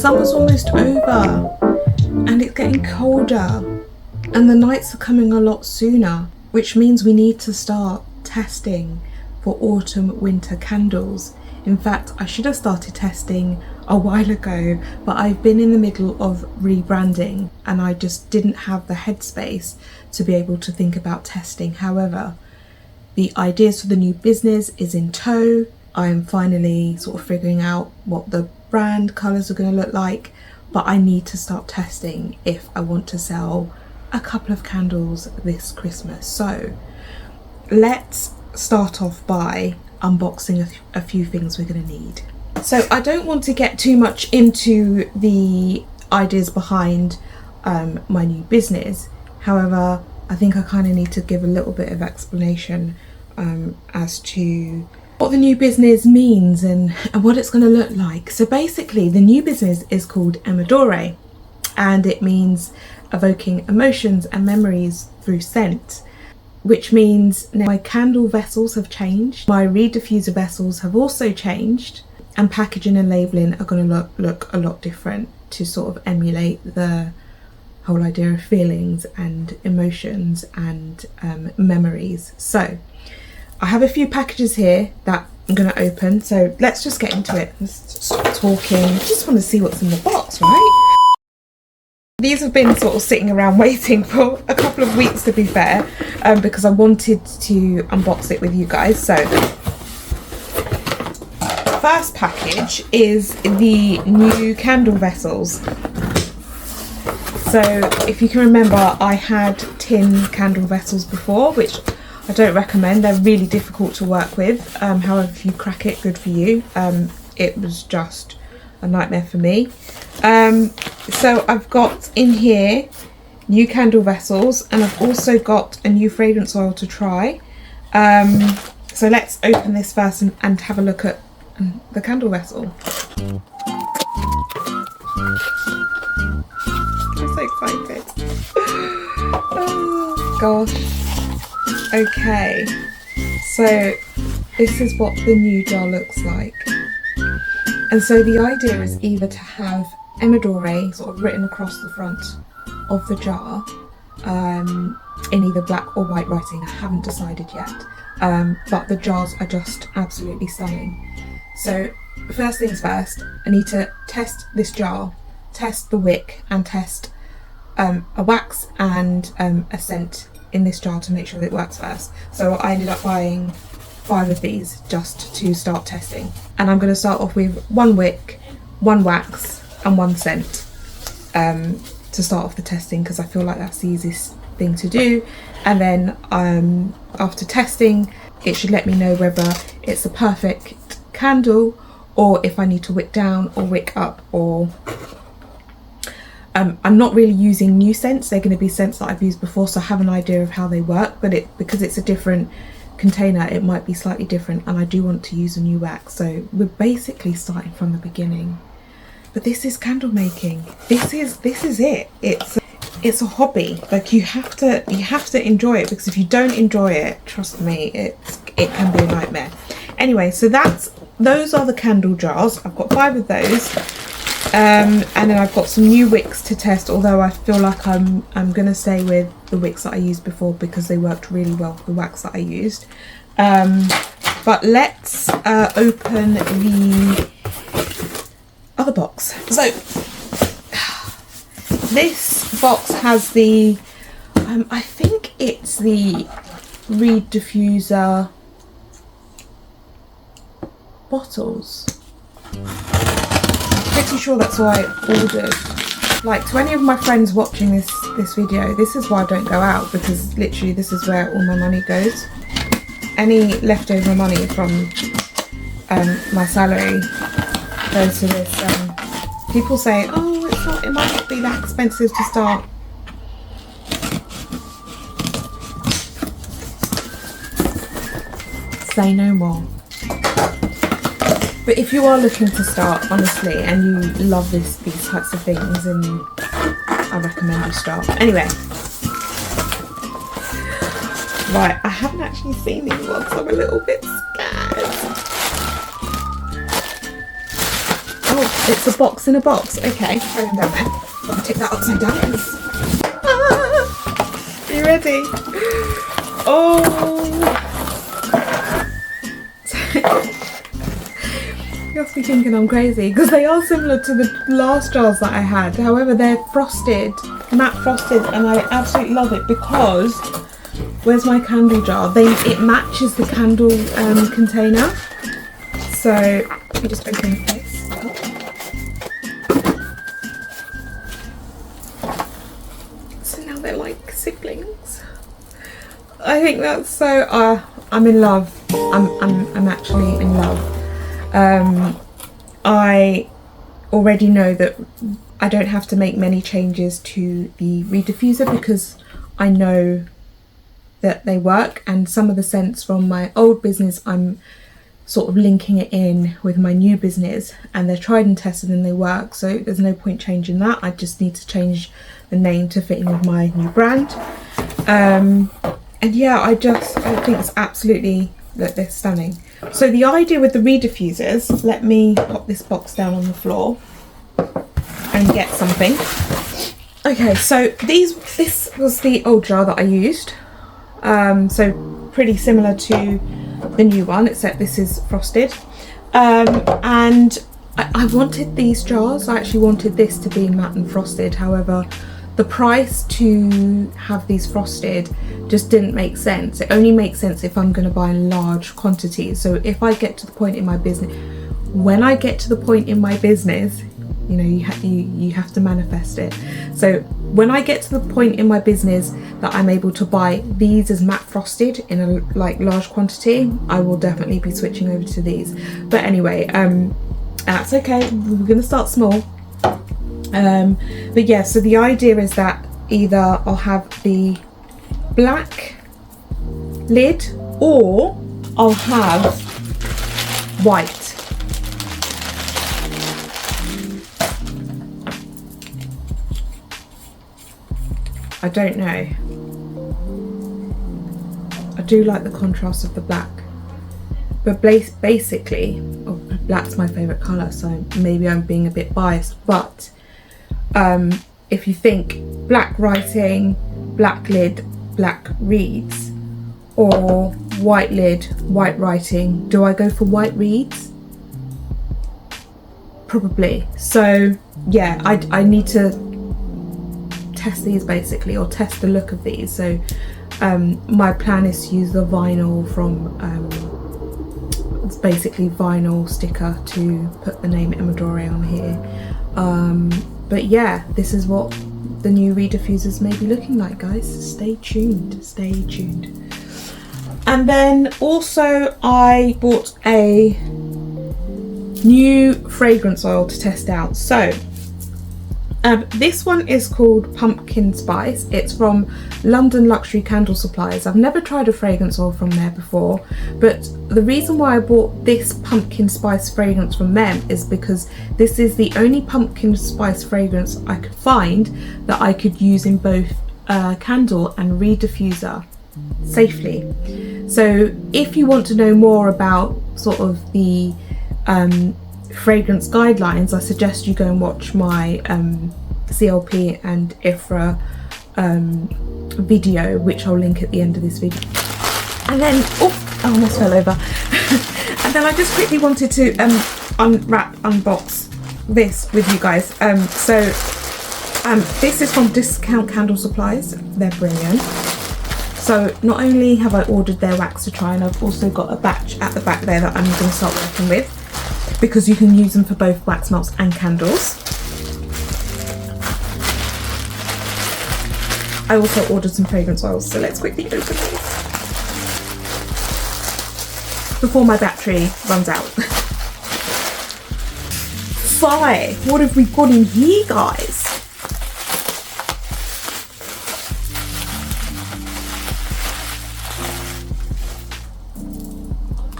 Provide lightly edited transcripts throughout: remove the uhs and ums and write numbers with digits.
Summer's almost over and it's getting colder and the nights are coming a lot sooner, which means we need to start testing for autumn winter candles. In fact, I should have started testing a while ago, but I've been in the middle of rebranding and I just didn't have the headspace to be able to think about testing. However, the ideas for the new business is in tow. I'm finally sort of figuring out what the brand colours are going to look like, but I need to start testing if I want to sell a couple of candles this Christmas. So let's start off by unboxing a few things we're going to need. So I don't want to get too much into the ideas behind my new business. However, I think I kind of need to give a little bit of explanation as to what the new business means and what it's going to look like. So basically the new business is called emodoré and it means evoking emotions and memories through scent, which means now my candle vessels have changed, my reed diffuser vessels have also changed, and packaging and labelling are going to look a lot different to sort of emulate the whole idea of feelings and emotions and memories. So I have a few packages here that I'm going to open, so let's just get into it. Let's stop talking. I just want to see what's in the box, right? These have been sort of sitting around waiting for a couple of weeks, to be fair, because I wanted to unbox it with you guys. So the first package is the new candle vessels. So if you can remember, I had tin candle vessels before, which I don't recommend. They're really difficult to work with. However, if you crack it, good for you. It was just a nightmare for me. So I've got in here new candle vessels, and I've also got a new fragrance oil to try. So let's open this first and have a look at the candle vessel. I'm so excited. Oh gosh. Okay, so this is what the new jar looks like. And so the idea is either to have emodoré sort of written across the front of the jar in either black or white writing. I haven't decided yet, but the jars are just absolutely stunning. So first things first, I need to test this jar, test the wick, and test a wax and a scent in this jar to make sure that it works first. So I ended up buying 5 of these just to start testing, and I'm going to start off with 1 wick, 1 wax and 1 scent to start off the testing, because I feel like that's the easiest thing to do. And then after testing, it should let me know whether it's a perfect candle or if I need to wick down or wick up, or I'm not really using new scents. They're going to be scents that I've used before, so I have an idea of how they work, but because it's a different container, it might be slightly different, and I do want to use a new wax. So we're basically starting from the beginning. But this is candle making. This is it. It's a hobby. Like you have to enjoy it, because if you don't enjoy it, trust me, it can be a nightmare. Anyway, so those are the candle jars. I've got 5 of those. And then I've got some new wicks to test, although I feel like I'm going to stay with the wicks that I used before because they worked really well for the wax that I used. But let's open the other box. So this box has the, I think it's the reed diffuser bottles. Pretty sure that's why I ordered. Like, to any of my friends watching this video, this is why I don't go out, because literally this is where all my money goes. Any leftover money from my salary goes to this. People say, oh, it might not be that expensive to start. Say no more. But if you are looking to start, honestly, and you love these types of things, then I recommend you start. Anyway. Right, I haven't actually seen these ones, so I'm a little bit scared. Oh, it's a box in a box. Okay, throw them down there. I'll take that upside down. Ah, are you ready? Oh. You must be thinking I'm crazy because they are similar to the last jars that I had. However, they're frosted, matte frosted, and I absolutely love it because where's my candle jar? It matches the candle container. So let me just open this up. So now they're like siblings. I think that's so. I'm in love. I'm actually in love. I already know that I don't have to make many changes to the rediffuser because I know that they work, and some of the scents from my old business I'm sort of linking it in with my new business, and they're tried and tested and they work, so there's no point changing that. I just need to change the name to fit in with my new brand. And yeah, I think it's absolutely, look, they're stunning. So the idea with the rediffusers, let me pop this box down on the floor and get something. Okay, so this was the old jar that I used. So pretty similar to the new one, except this is frosted. And I wanted these jars. I actually wanted this to be matte and frosted. However, the price to have these frosted just didn't make sense. It only makes sense if I'm going to buy large quantities. So if I get to the point in my business, when I get to the point in my business, you know, you have to manifest it. So when I get to the point in my business that I'm able to buy these as matte frosted in a large quantity, I will definitely be switching over to these. But anyway, that's okay. We're going to start small. But yeah, so the idea is that either I'll have the black lid or I'll have white. I don't know. I do like the contrast of the black, but basically, black's my favourite colour, so maybe I'm being a bit biased, but if you think black writing, black lid, black reeds, or white lid, white writing, do I go for white reeds? Probably. So yeah, I need to test these basically, or test the look of these. So my plan is to use the vinyl from it's basically vinyl sticker to put the name emodoré on here. But yeah, this is what the new rediffusers may be looking like, guys. Stay tuned, stay tuned. And then also I bought a new fragrance oil to test out. So this one is called Pumpkin Spice. It's from London Luxury Candle Supplies. I've never tried a fragrance oil from there before, but the reason why I bought this pumpkin spice fragrance from them is because this is the only pumpkin spice fragrance I could find that I could use in both candle and rediffuser safely. So if you want to know more about sort of the fragrance guidelines, I suggest you go and watch my CLP and IFRA video, which I'll link at the end of this video. And then I almost fell over. And then I just quickly wanted to unbox this with you guys. This is from Discount Candle Supplies. They're brilliant. So not only have I ordered their wax to try, and I've also got a batch at the back there that I'm going to start working with, because you can use them for both wax melts and candles. I also ordered some fragrance oils, so let's quickly open these before my battery runs out. Sigh, what have we got in here, guys?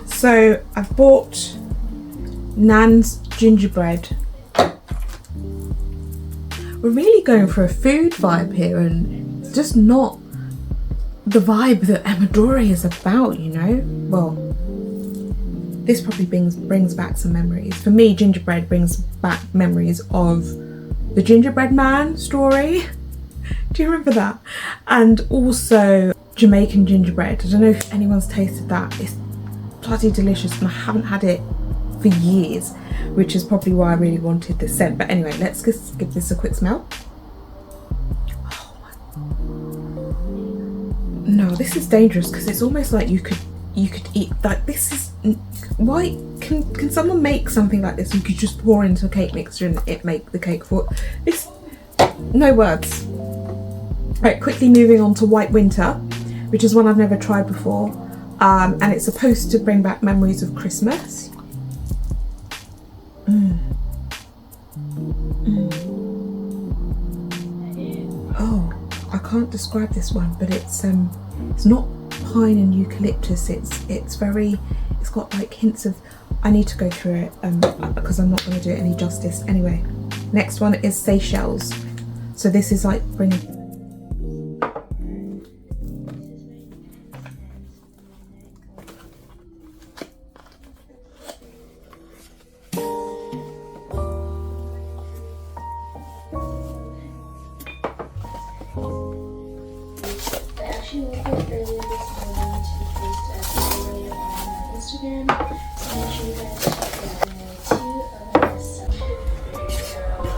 So I've bought Nan's gingerbread. We're really going for a food vibe here, and it's just not the vibe that emodoré is about, you know? Well, this probably brings back some memories. For me, gingerbread brings back memories of the gingerbread man story. Do you remember that? And also Jamaican gingerbread. I don't know if anyone's tasted that. It's bloody delicious and I haven't had it for years, which is probably why I really wanted this scent. But anyway, let's just give this a quick smell. No, this is dangerous because it's almost like you could eat, like, this is, why can someone make something like this? You could just pour into a cake mixture and it make the cake for this. No words. Right, quickly moving on to White Winter, which is one I've never tried before, and it's supposed to bring back memories of Christmas. Oh, I can't describe this one, but it's not pine and eucalyptus. It's got like hints of. I need to go through it because I'm not going to do it any justice. Anyway, next one is Seychelles. So this is like bringing. Instagram, so make sure you guys check that out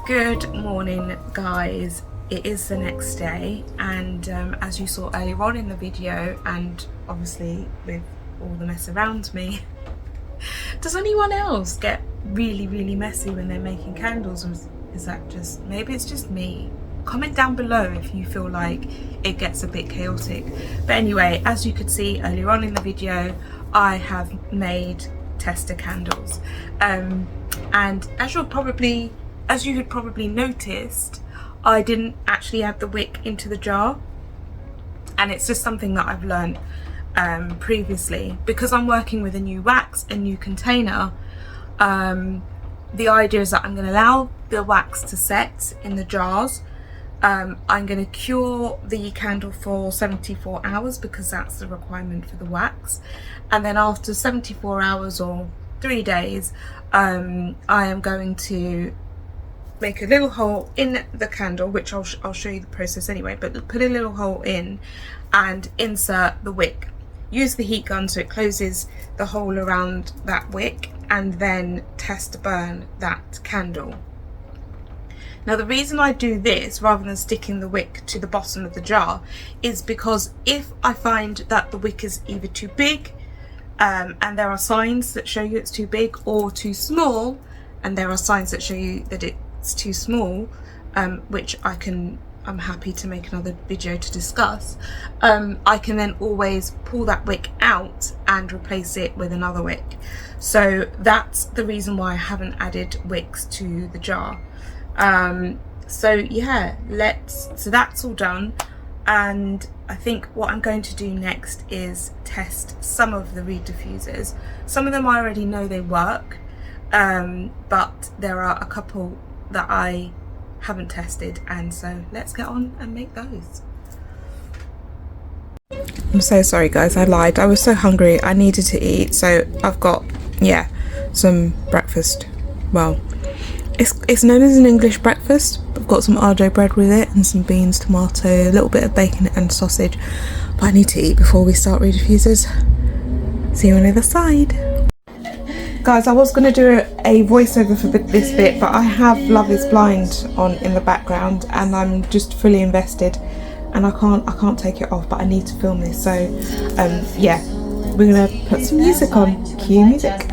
Good morning, guys. It is the next day, and as you saw earlier on in the video, and obviously with all the mess around me, does anyone else get really messy when they're making candles, or is that just, maybe it's just me? Comment down below if you feel like it gets a bit chaotic. But anyway, as you could see earlier on in the video, I have made tester candles, and as you had probably noticed, I didn't actually add the wick into the jar, and it's just something that I've learned previously, because I'm working with a new wax, a new container. The idea is that I'm going to allow the wax to set in the jars. I'm going to cure the candle for 74 hours because that's the requirement for the wax, and then after 74 hours or 3 days, I am going to make a little hole in the candle, which I'll show you the process anyway, but put a little hole in and insert the wick. Use the heat gun so it closes the hole around that wick, and then test burn that candle. Now the reason I do this rather than sticking the wick to the bottom of the jar is because if I find that the wick is either too big, and there are signs that show you it's too big, or too small and there are signs that show you that it's too small, which I'm happy to make another video to discuss, I can then always pull that wick out and replace it with another wick. So that's the reason why I haven't added wicks to the jar. So yeah, so that's all done, and I think what I'm going to do next is test some of the reed diffusers. Some of them I already know they work, but there are a couple that I haven't tested, and so let's get on and make those. I'm so sorry guys, I lied. I was so hungry, I needed to eat, so I've got, yeah, some breakfast. Well, it's known as an English breakfast. I've got some ardo bread with it and some beans, tomato, a little bit of bacon and sausage, but I need to eat before we start reed diffusers. See you on the other side. Guys, I was going to do a voiceover for this bit, but I have Love is Blind on in the background and I'm just fully invested, and I can't take it off, but I need to film this. So yeah, we're going to put some music on. Cue music.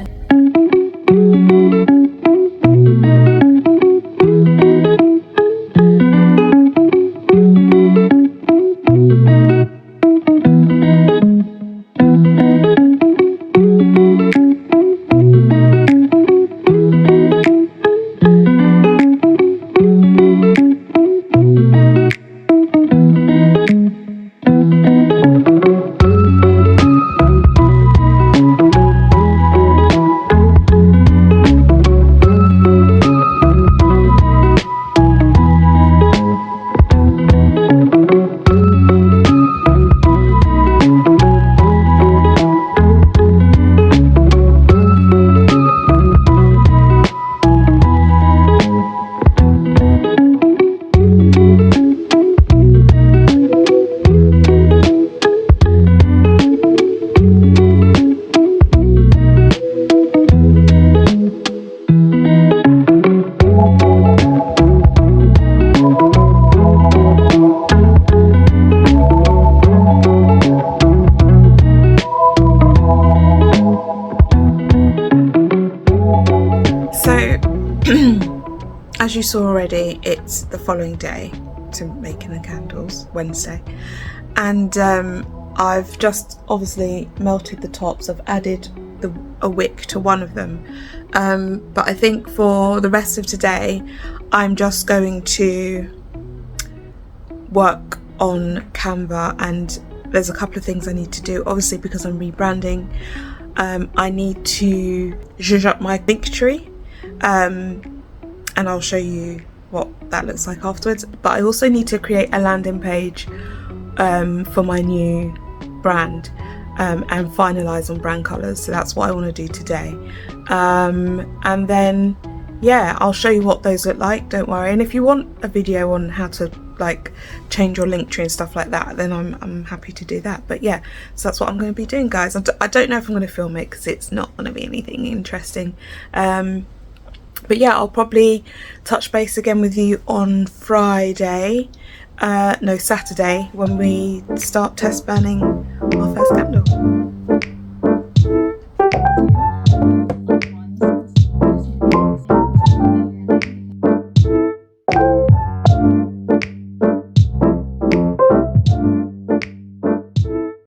you saw already, it's the following day to making the candles, Wednesday, and I've just obviously melted the tops. I've added a wick to one of them, but I think for the rest of today I'm just going to work on Canva, and there's a couple of things I need to do, obviously because I'm rebranding. I need to zhuzh up my Linktree, and I'll show you what that looks like afterwards, but I also need to create a landing page for my new brand, and finalize on brand colors. So that's what I want to do today, and then yeah, I'll show you what those look like, don't worry. And if you want a video on how to like change your Linktree and stuff like that, then I'm happy to do that. But yeah, so that's what I'm going to be doing, guys. I don't know if I'm going to film it because it's not going to be anything interesting, but yeah, I'll probably touch base again with you on Friday, no, Saturday, when we start test burning our first candle.